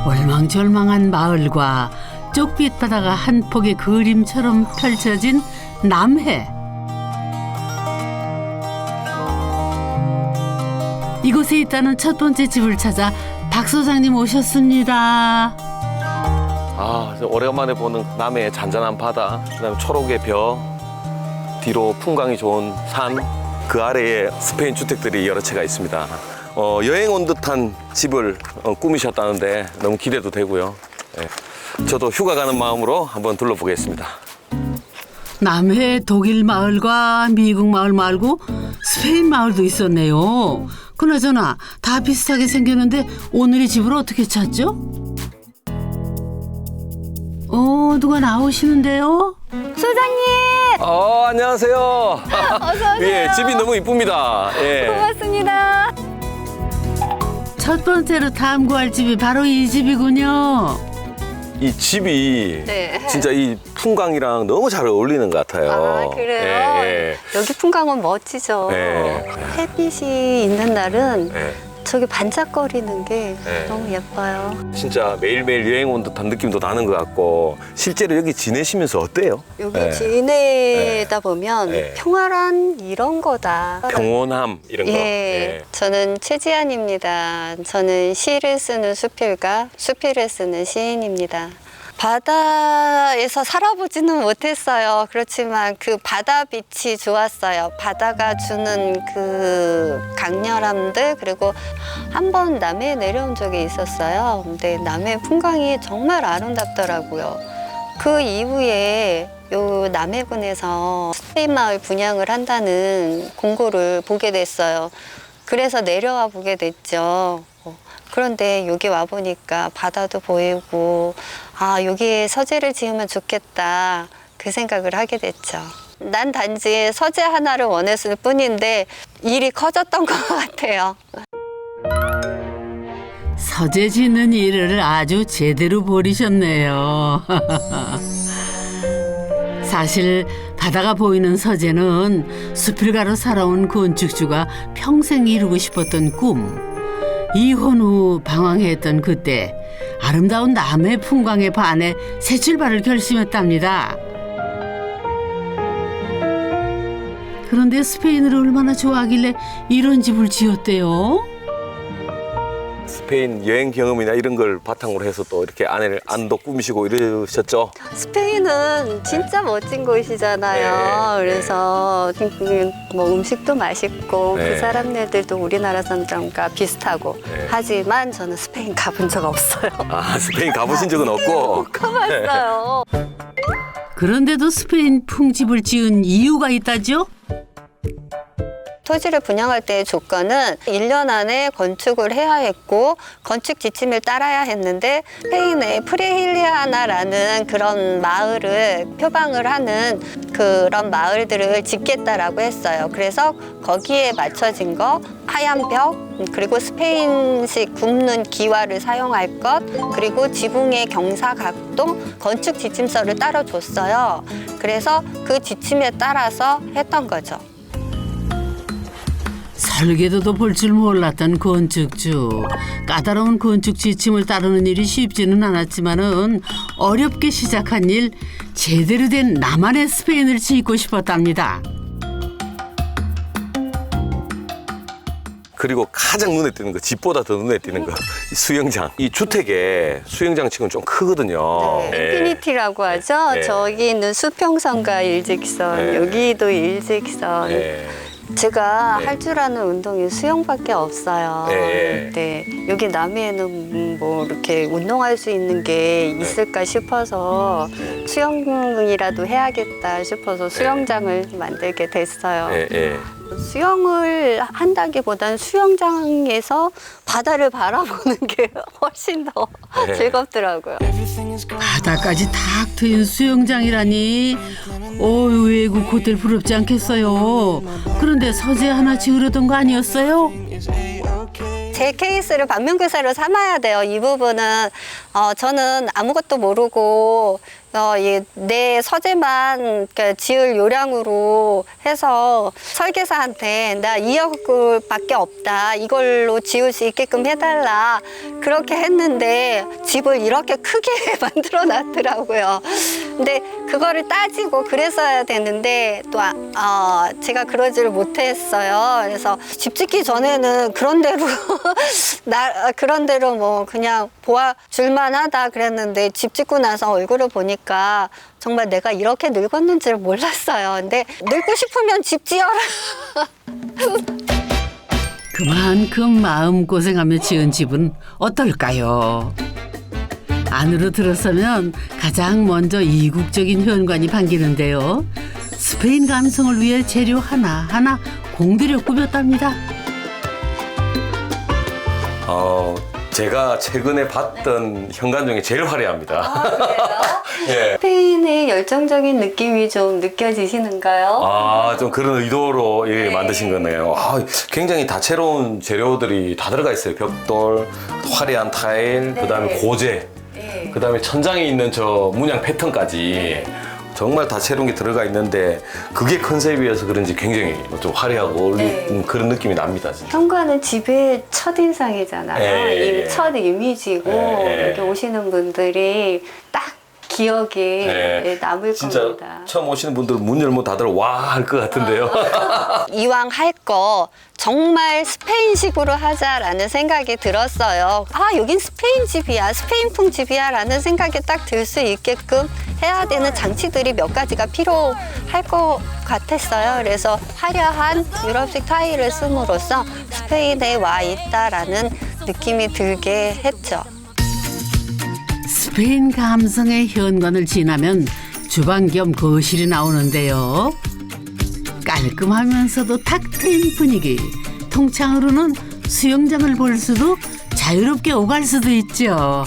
월망절망한 마을과 쪽빛 바다가 한 폭의 그림처럼 펼쳐진 남해. 이곳에 있다는 첫 번째 집을 찾아 박 소장님 오셨습니다. 오래간만에 보는 남해의 잔잔한 바다, 그다음에 초록의 벼, 뒤로 풍광이 좋은 산, 그 아래에 스페인 주택들이 여러 채가 있습니다. 여행 온 듯한 집을 꾸미셨다는데 너무 기대도 되고요. 저도 휴가 가는 마음으로 한번 둘러보겠습니다. 남해 독일 마을과 미국 마을 말고 스페인 마을도 있었네요. 그나저나 다 비슷하게 생겼는데 오늘의 집을 어떻게 찾죠? 누가 나오시는데요? 소장님! 안녕하세요. 어서 오세요. 예, 집이 너무 이쁩니다. 예. 고맙습니다. 첫 번째로 탐구할 집이 바로 이 집이군요. 이 집이 네. 진짜 이 풍광이랑 너무 잘 어울리는 것 같아요. 그래요? 예, 여기 풍광은 멋지죠. 예. 햇빛이 있는 날은 예. 저기 반짝거리는 게 네. 너무 예뻐요. 진짜 매일매일 여행 온 듯한 느낌도 나는 것 같고 실제로 여기 지내시면서 어때요? 여기 예. 지내다 보면 예. 평화란 이런 거다. 평온함 이런 거. 예, 저는 최지안입니다. 저는 시를 쓰는 수필가, 수필을 쓰는 시인입니다. 바다에서 살아보지는 못했어요. 그렇지만 그 바다 빛이 좋았어요. 바다가 주는 그 강렬함들, 그리고 한 번 남해에 내려온 적이 있었어요. 근데 남해 풍광이 정말 아름답더라고요. 그 이후에 요 남해군에서 스페인 마을 분양을 한다는 공고를 보게 됐어요. 그래서 내려와 보게 됐죠. 그런데 여기 와보니까 바다도 보이고 여기에 서재를 지으면 좋겠다 그 생각을 하게 됐죠. 난 단지 서재 하나를 원했을 뿐인데 일이 커졌던 것 같아요. 서재 짓는 일을 아주 제대로 벌이셨네요. 사실 바다가 보이는 서재는 수필가로 살아온 건축주가 평생 이루고 싶었던 꿈. 이혼 후 방황했던 그때 아름다운 남해 풍광에 반해 새 출발을 결심했답니다. 그런데 스페인을 얼마나 좋아하길래 이런 집을 지었대요? 스페인 여행 경험이나 이런 걸 바탕으로 해서 또 이렇게 안도 꾸미시고 이러셨죠? 스페인은 진짜 멋진 곳이잖아요. 네. 그래서 뭐 음식도 맛있고 네. 그 사람들도 우리나라 사람들과 비슷하고 네. 하지만 저는 스페인 가본 적 없어요. 스페인 가보신 적은 없고. 가봤어요. 그런데도 스페인 풍집을 지은 이유가 있다죠? 토지를 분양할 때의 조건은 1년 안에 건축을 해야 했고 건축 지침을 따라야 했는데 스페인의 프레힐리아나라는 그런 마을을 표방을 하는 그런 마을들을 짓겠다라고 했어요. 그래서 거기에 맞춰진 거 하얀 벽, 그리고 스페인식 굽는 기와를 사용할 것, 그리고 지붕의 경사각도 건축 지침서를 따로 줬어요. 그래서 그 지침에 따라서 했던 거죠. 설계도도 볼 줄 몰랐던 건축주. 까다로운 건축 지침을 따르는 일이 쉽지는 않았지만은 어렵게 시작한 일, 제대로 된 나만의 스페인을 짓고 싶었답니다. 그리고 가장 눈에 띄는 거, 집보다 더 눈에 띄는 거, 이 수영장. 이 주택의 수영장 치고는 좀 크거든요. 네, 인피니티라고 하죠. 네. 저기 있는 수평선과 일직선, 네. 여기도 일직선. 네. 제가 네. 할 줄 아는 운동이 수영밖에 없어요. 네. 네. 여기 남해에는 뭐 이렇게 운동할 수 있는 게 있을까 싶어서 수영이라도 해야겠다 싶어서 수영장을 만들게 됐어요. 네, 네. 수영을 한다기보다는 수영장에서 바다를 바라보는 게 훨씬 더 네. 즐겁더라고요. 바다까지 탁 트인 수영장이라니 외국 호텔 부럽지 않겠어요. 그런데 서재 하나 지으려던 거 아니었어요? 제 케이스를 반면교사로 삼아야 돼요. 이 부분은 저는 아무것도 모르고 내 서재만 지을 요량으로 해서 설계사한테 나 2억밖에 없다. 이걸로 지을 수 있게끔 해달라. 그렇게 했는데 집을 이렇게 크게 만들어 놨더라고요. 근데 그거를 따지고 그랬어야 되는데 또 제가 그러지를 못했어요. 그래서 집 짓기 전에는 그런 대로 뭐 그냥 보아줄만 하다 그랬는데 집 짓고 나서 얼굴을 보니까 정말 내가 이렇게 늙었는지를 몰랐어요. 근데 늙고 싶으면 집 지어라. 그만큼 마음고생하며 지은 집은 어떨까요? 안으로 들어서면 가장 먼저 이국적인 현관이 반기는데요. 스페인 감성을 위해 재료 하나하나 공들여 꾸몄답니다. 제가 최근에 봤던 현관 중에 제일 화려합니다. 예. 스페인의 열정적인 느낌이 좀 느껴지시는가요? 좀 그런 의도로 만드신 거네요. 굉장히 다채로운 재료들이 다 들어가 있어요. 벽돌, 화려한 타일, 그다음에 고재, 그다음에 천장에 있는 저 문양 패턴까지 정말 다채로운 게 들어가 있는데 그게 컨셉이어서 그런지 굉장히 좀 화려하고 그런 느낌이 납니다. 진짜. 현관은 집의 첫인상이잖아요. 예. 첫 이미지고 이렇게 오시는 분들이 딱 기억에 남을 진짜 겁니다. 처음 오시는 분들 문 열면 다들 와 할 것 같은데요. 이왕 할 거 정말 스페인식으로 하자라는 생각이 들었어요. 여긴 스페인 집이야, 스페인풍 집이야 라는 생각이 딱 들 수 있게끔 해야 되는 장치들이 몇 가지가 필요할 것 같았어요. 그래서 화려한 유럽식 타일을 씀으로써 스페인에 와 있다라는 느낌이 들게 했죠. 스페인 감성의 현관을 지나면 주방 겸 거실이 나오는데요. 깔끔하면서도 탁 트인 분위기. 통창으로는 수영장을 볼 수도 자유롭게 오갈 수도 있죠.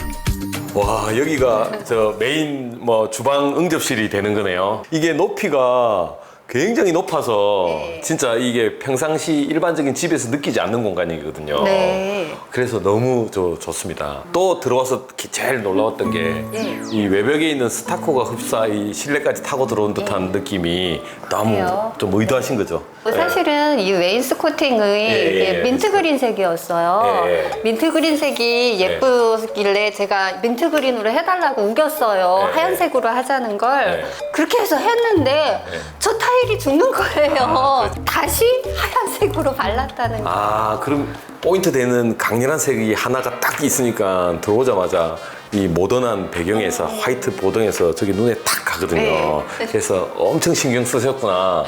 와, 여기가 저 메인 주방 응접실이 되는 거네요. 이게 높이가 굉장히 높아서 진짜 이게 평상시 일반적인 집에서 느끼지 않는 공간이거든요. 네. 그래서 너무 좋습니다. 또 들어와서 제일 놀라웠던 게 이 외벽에 있는 스타코가 흡사 이 실내까지 타고 들어온 듯한 느낌이 너무 그래요? 좀 의도하신 거죠. 사실은 이 웨인스코팅의 이게 민트 그린색이었어요. 민트 그린색이 예쁘길래 제가 민트 그린으로 해달라고 우겼어요. 하얀색으로 하자는 걸. 그렇게 해서 했는데 저 타일이 죽는 거예요. 다시 하얀색으로 발랐다는 거. 그럼 포인트 되는 강렬한 색이 하나가 딱 있으니까 들어오자마자 이 모던한 배경에서 화이트 보등에서 저기 눈에 탁 가거든요. 그래서 엄청 신경 쓰셨구나.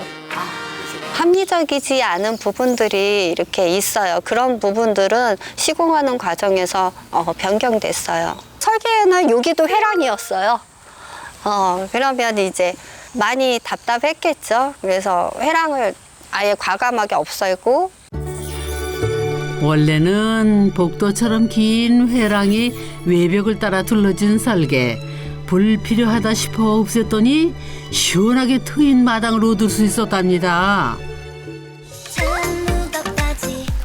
합리적이지 않은 부분들이 이렇게 있어요. 그런 부분들은 시공하는 과정에서 변경됐어요. 설계는 여기도 회랑이었어요. 그러면 이제 많이 답답했겠죠. 그래서 회랑을 아예 과감하게 없애고 원래는 복도처럼 긴 회랑이 외벽을 따라 둘러진 설계. 불필요하다 싶어 없앴더니 시원하게 트인 마당을 얻을 수 있었답니다.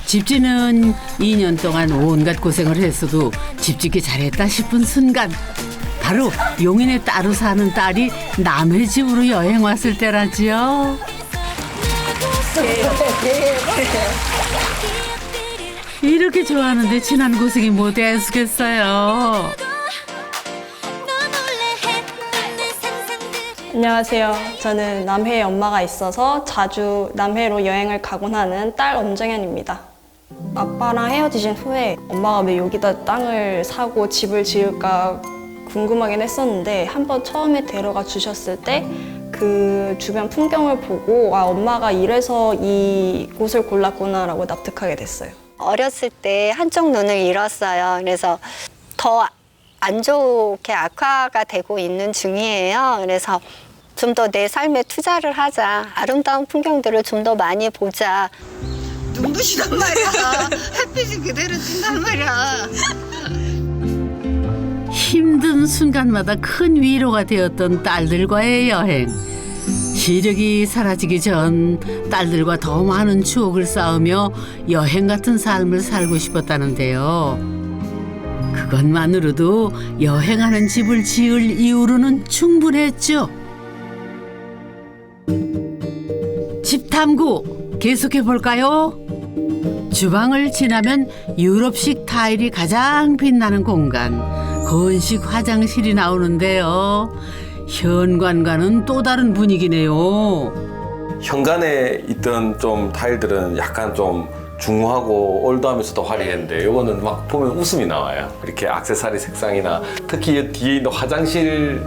집지는 2년 동안 온갖 고생을 했어도 집짓기 잘했다 싶은 순간 바로 용인에 따로 사는 딸이 남의 집으로 여행 왔을 때라지요. 이렇게 좋아하는데 지난 고생이 뭐 대수겠어요. 안녕하세요. 저는 남해에 엄마가 있어서 자주 남해로 여행을 가곤 하는 딸 엄정현입니다. 아빠랑 헤어지신 후에 엄마가 왜 여기다 땅을 사고 집을 지을까 궁금하긴 했었는데 한번 처음에 데려가 주셨을 때 그 주변 풍경을 보고 엄마가 이래서 이곳을 골랐구나라고 납득하게 됐어요. 어렸을 때 한쪽 눈을 잃었어요. 그래서 더 안 좋게 악화가 되고 있는 중이에요. 그래서 좀 더 내 삶에 투자를 하자. 아름다운 풍경들을 좀 더 많이 보자. 눈부시단 말이야. 햇빛이 그대로 뜬단 말이야. 힘든 순간마다 큰 위로가 되었던 딸들과의 여행. 시력이 사라지기 전 딸들과 더 많은 추억을 쌓으며 여행 같은 삶을 살고 싶었다는데요. 그것만으로도 여행하는 집을 지을 이유로는 충분했죠. 집 탐구 계속해 볼까요? 주방을 지나면 유럽식 타일이 가장 빛나는 공간, 건식 화장실이 나오는데요. 현관과는 또 다른 분위기네요. 현관에 있던 좀 타일들은 약간 좀 중후하고 올드하면서도 화려했는데 이거는 막 보면 웃음이 나와요. 이렇게 액세서리 색상이나 특히 뒤에 있는 화장실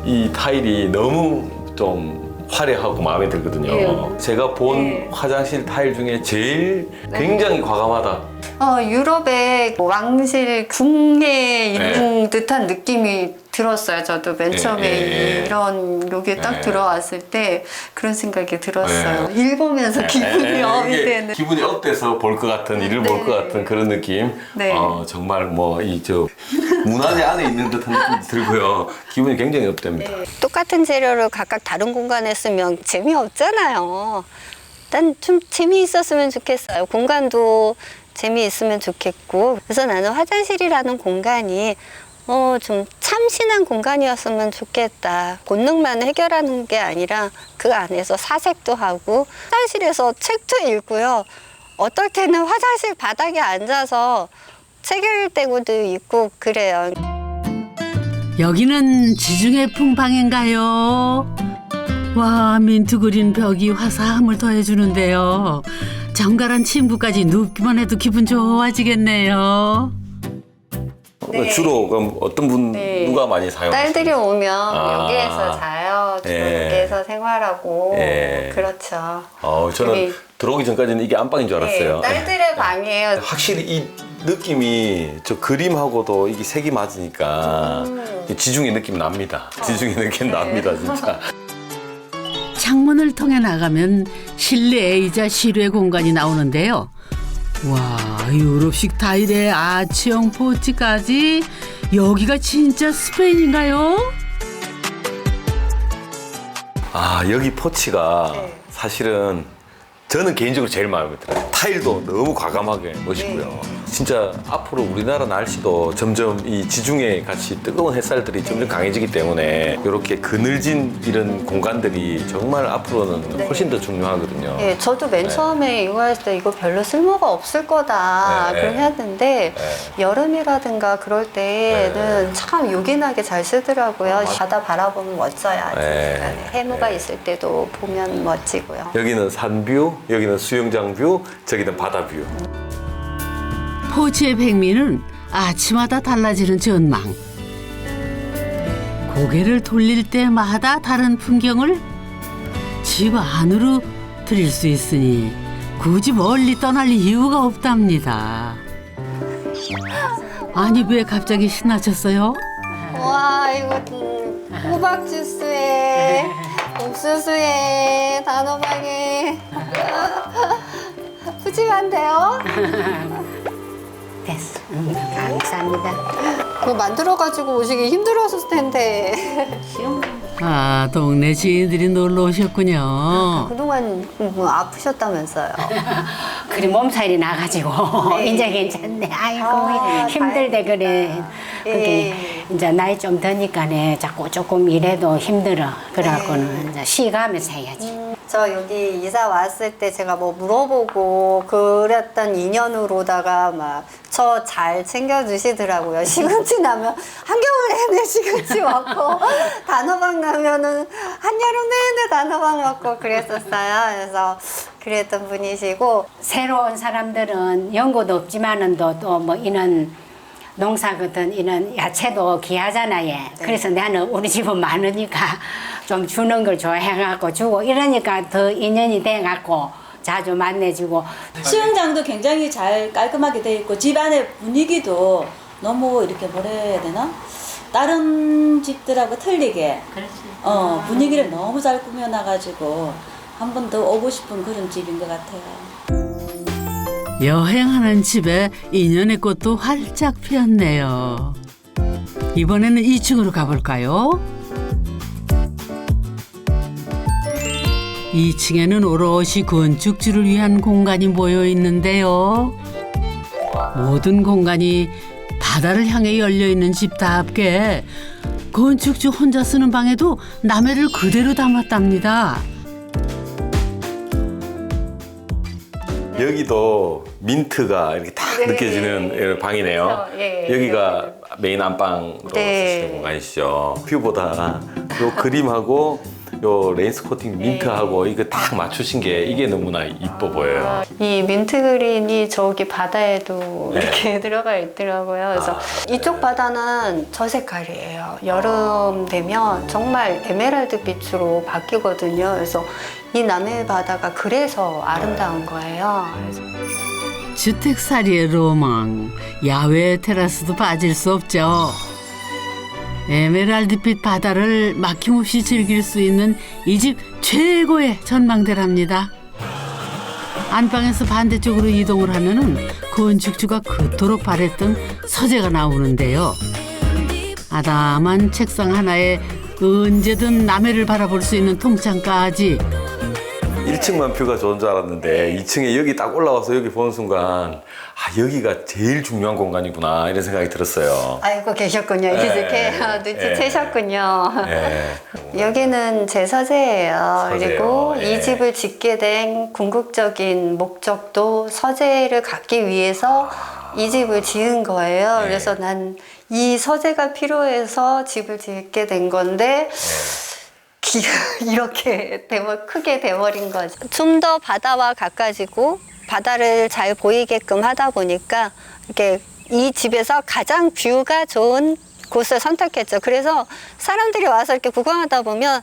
이 타일이 너무 좀 화려하고 마음에 들거든요. 제가 본 화장실 타일 중에 제일 굉장히 과감하다. 유럽의 왕실 궁에 있는 듯한 느낌이 들었어요. 저도 맨 처음에 이런 여기에 딱 들어왔을 때 그런 생각이 들었어요. 읽으면서 기분이 업이 되는. 기분이 업돼서 볼 것 같은, 일을 볼 것 같은 그런 느낌. 네. 정말 뭐 이 문화재 안에 있는 듯한 느낌이 들고요. 기분이 굉장히 업됩니다. 똑같은 재료를 각각 다른 공간에 쓰면 재미없잖아요. 난 좀 재미있었으면 좋겠어요. 공간도 재미있으면 좋겠고. 그래서 나는 화장실이라는 공간이 좀 참신한 공간이었으면 좋겠다. 본능만 해결하는 게 아니라 그 안에서 사색도 하고 화장실에서 책도 읽고요. 어떨 때는 화장실 바닥에 앉아서 책 읽을 때도 있고 그래요. 여기는 지중해 풍방인가요? 와, 민트 그린 벽이 화사함을 더해주는데요. 정갈한 침구까지 눕기만 해도 기분 좋아지겠네요. 네. 주로 그럼 어떤 분 누가 많이 사용하세요? 딸들이 오면 여기에서 자요. 여기에서 생활하고 그렇죠. 저는 여기- 들어오기 전까지는 이게 안방인 줄 알았어요. 딸들의 방이에요. 확실히 이 느낌이 저 그림하고도 이게 색이 맞으니까 지중해 느낌 납니다. 지중해 느낌 납니다, 진짜. 창문을 통해 나가면 실내이자 실외 공간이 나오는데요. 와, 유럽식 타일에 아치형 포치까지. 여기가 진짜 스페인인가요? 여기 포치가 사실은 저는 개인적으로 제일 마음에 들어요. 타일도 너무 과감하게 멋있고요. 진짜 앞으로 우리나라 날씨도 점점 이 지중해 같이 뜨거운 햇살들이 점점 강해지기 때문에 이렇게 그늘진 이런 공간들이 정말 앞으로는 훨씬 더 중요하거든요. 예, 저도 맨 처음에 이거 했을 때 이거 별로 쓸모가 없을 거다 그런 했는데 여름이라든가 그럴 때는 참 요긴하게 잘 쓰더라고요. 바다 바라보면 멋져요. 아주. 해무가 있을 때도 보면 멋지고요. 여기는 산뷰, 여기는 수영장 뷰, 저기는 바다 뷰. 포치의 백미는 아침마다 달라지는 전망. 고개를 돌릴 때마다 다른 풍경을 집 안으로 들일 수 있으니 굳이 멀리 떠날 이유가 없답니다. 아니, 왜 갑자기 신나셨어요? 와, 이거 호박 주스에 옥수수에 단호박에 푸짐한데요? 됐어. 감사합니다. 그거 만들어가지고 오시기 힘들었을 텐데. 아, 동네 지인들이 놀러 오셨군요. 그동안 아프셨다면서요? 그래 몸살이 나가지고 이제 괜찮네. 아이고 힘들대 그래. 그게 이제 나이 좀 드니까네 자꾸 조금 일해도 힘들어. 그래갖고는 이제 쉬가면서 해야지. 저 여기 이사 왔을 때 제가 뭐 물어보고 그랬던 인연으로다가 막 저 잘 챙겨주시더라고요. 시금치 나면 한겨울 내내 시금치 먹고 단호박 나면은 한여름 내내 단호박 먹고 그랬었어요. 그래서 그랬던 분이시고 새로운 사람들은 연고도 없지만은 또 뭐 이런 농사 같은 이런 야채도 귀하잖아요. 그래서 나는 우리 집은 많으니까 좀 주는 걸 좋아해갖고 주고 이러니까 더 인연이 돼갖고 자주 만나주고. 수영장도 굉장히 잘 깔끔하게 돼 있고 집안의 분위기도 너무 이렇게 뭐라 해야 되나? 다른 집들하고 틀리게 분위기를 너무 잘 꾸며놔가지고 한 번 더 오고 싶은 그런 집인 것 같아요. 여행하는 집에 인연의 꽃도 활짝 피었네요. 이번에는 2층으로 가볼까요? 2층에는 오롯이 건축주를 위한 공간이 모여 있는데요. 모든 공간이 바다를 향해 열려있는 집답게 건축주 혼자 쓰는 방에도 남해를 그대로 담았답니다. 여기도 민트가 이렇게 딱 네. 느껴지는 방이네요. 예. 여기가 메인 안방으로 네. 쓰시는 공간이시죠. 뷰보다 요 그림하고 요 레인스코팅 민트하고 이거 딱 맞추신 게 이게 너무나 이뻐 보여요. 이 민트 그린이 저기 바다에도 네. 이렇게 들어가 있더라고요. 그래서 이쪽 바다는 저 색깔이에요. 여름 되면 정말 에메랄드 빛으로 바뀌거든요. 그래서 이 남해 바다가 그래서 아름다운 거예요. 그래서 주택살이의 로망, 야외 테라스도 빠질 수 없죠. 에메랄드빛 바다를 막힘없이 즐길 수 있는 이 집 최고의 전망대랍니다. 안방에서 반대쪽으로 이동을 하면은 건축주가 그토록 바랬던 서재가 나오는데요. 아담한 책상 하나에 언제든 남해를 바라볼 수 있는 통창까지. 1층만 뷰가 좋은 줄 알았는데 2층에 여기 딱 올라와서 여기 보는 순간 여기가 제일 중요한 공간이구나 이런 생각이 들었어요. 알고 계셨군요. 이렇게 눈치채셨군요. 네. 여기는 제 서재예요. 서재요. 그리고 예. 이 집을 짓게 된 궁극적인 목적도 서재를 갖기 위해서 이 집을 지은 거예요. 예. 그래서 난 이 서재가 필요해서 집을 짓게 된 건데 이렇게 크게 돼버린 거죠. 좀 더 바다와 가까워지고 바다를 잘 보이게끔 하다 보니까 이렇게 이 집에서 가장 뷰가 좋은 곳을 선택했죠. 그래서 사람들이 와서 이렇게 구경하다 보면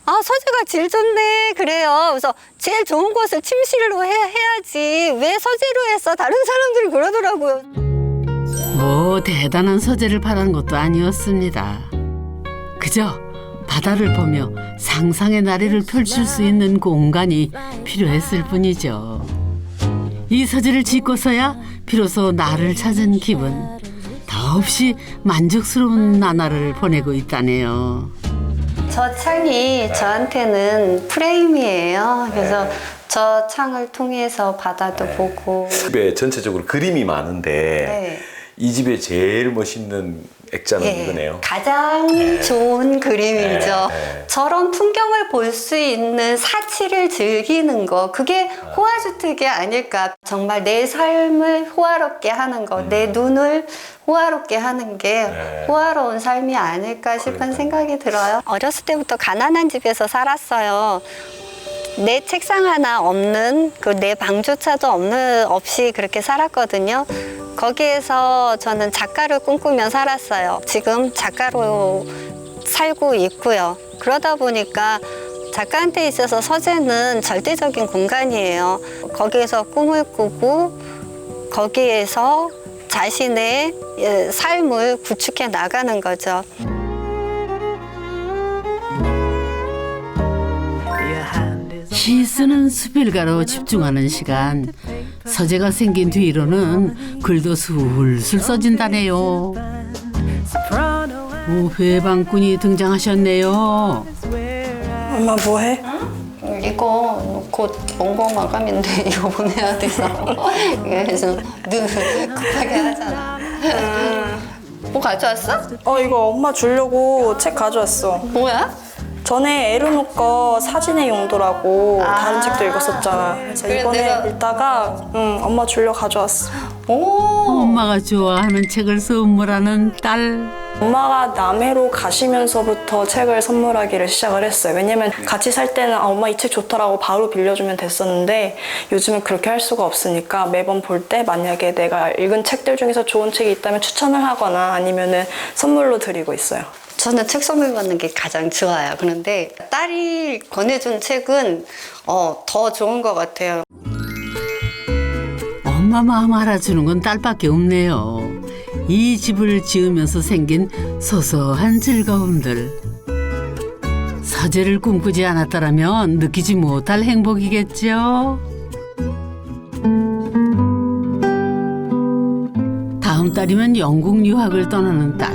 서재가 질 좋네 그래요. 그래서 제일 좋은 곳을 침실로 해야지 왜 서재로 했어? 다른 사람들이 그러더라고요. 뭐 대단한 서재를 바라는 것도 아니었습니다. 그저 바다를 보며 상상의 나래를 펼칠 수 있는 공간이 필요했을 뿐이죠. 이 서재를 짓고서야 비로소 나를 찾은 기분. 더없이 만족스러운 나날을 보내고 있다네요. 저 창이 저한테는 프레임이에요. 그래서 저 창을 통해서 바다도 보고. 집에 전체적으로 그림이 많은데 네. 이 집에 제일 멋있는 액자는 이거네요. 가장 좋은 그림이죠. 네. 저런 풍경을 볼 수 있는 사치를 즐기는 거, 그게 호화주택이 아닐까. 정말 내 삶을 호화롭게 하는 거, 내 눈을 호화롭게 하는 게 호화로운 삶이 아닐까 싶은 생각이 들어요. 어렸을 때부터 가난한 집에서 살았어요. 내 책상 하나 없는, 내 방조차도 없이 그렇게 살았거든요. 거기에서 저는 작가를 꿈꾸며 살았어요. 지금 작가로 살고 있고요. 그러다 보니까 작가한테 있어서 서재는 절대적인 공간이에요. 거기에서 꿈을 꾸고 거기에서 자신의 삶을 구축해 나가는 거죠. 시 쓰는 수필가로 집중하는 시간. 서재가 생긴 뒤로는 글도 술술 써진다네요. 오, 회방꾼이 등장하셨네요. 엄마 뭐해? 이거 곧 원고 마감인데 이거 보내야 돼서 그래서 늘 급하게 하잖아. 뭐 가져왔어? 이거 엄마 주려고 책 가져왔어. 뭐야? 전에 에르노 거 사진의 용도라고 다른 책도 읽었었잖아. 그래서 그래, 이번에 내가- 읽다가 엄마 주려고 가져왔어. 오. 엄마가 좋아하는 책을 선물하는 딸. 엄마가 남해로 가시면서부터 책을 선물하기를 시작을 했어요. 왜냐면 같이 살 때는 엄마 이 책 좋더라고 바로 빌려주면 됐었는데 요즘은 그렇게 할 수가 없으니까 매번 볼 때 만약에 내가 읽은 책들 중에서 좋은 책이 있다면 추천을 하거나 아니면은 선물로 드리고 있어요. 저는 책 선물 받는 게 가장 좋아요. 그런데 딸이 권해준 책은 더 좋은 것 같아요. 엄마 마음 알아주는 건 딸밖에 없네요. 이 집을 지으면서 생긴 소소한 즐거움들. 서재를 꿈꾸지 않았더라면 느끼지 못할 행복이겠죠. 다음 달이면 영국 유학을 떠나는 딸.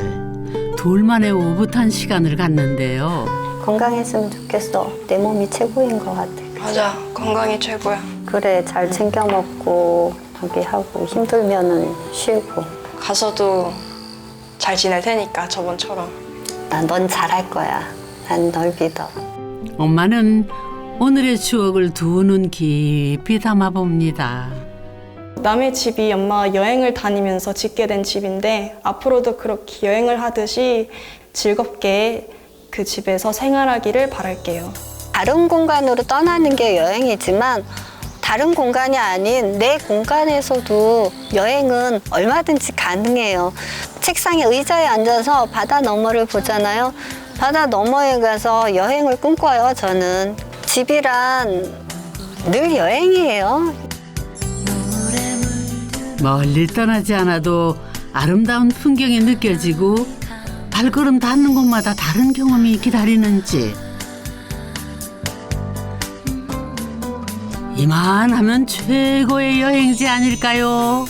둘만의 오붓한 시간을 갖는데요. 건강했으면 좋겠어. 내 몸이 최고인 것 같아. 맞아, 건강이 최고야. 그래, 잘 챙겨 먹고 저기 하고 힘들면은 쉬고. 가서도 잘 지낼 테니까 저번처럼. 넌 잘할 거야. 난 널 믿어. 엄마는 오늘의 추억을 두 눈 깊이 담아봅니다. 남의 집이 엄마가 여행을 다니면서 짓게 된 집인데 앞으로도 그렇게 여행을 하듯이 즐겁게 그 집에서 생활하기를 바랄게요. 다른 공간으로 떠나는 게 여행이지만 다른 공간이 아닌 내 공간에서도 여행은 얼마든지 가능해요. 책상에 의자에 앉아서 바다 너머를 보잖아요. 바다 너머에 가서 여행을 꿈꿔요, 저는. 집이란 늘 여행이에요. 멀리 떠나지 않아도 아름다운 풍경이 느껴지고 발걸음 닿는 곳마다 다른 경험이 기다리는지 이만하면 최고의 여행지 아닐까요?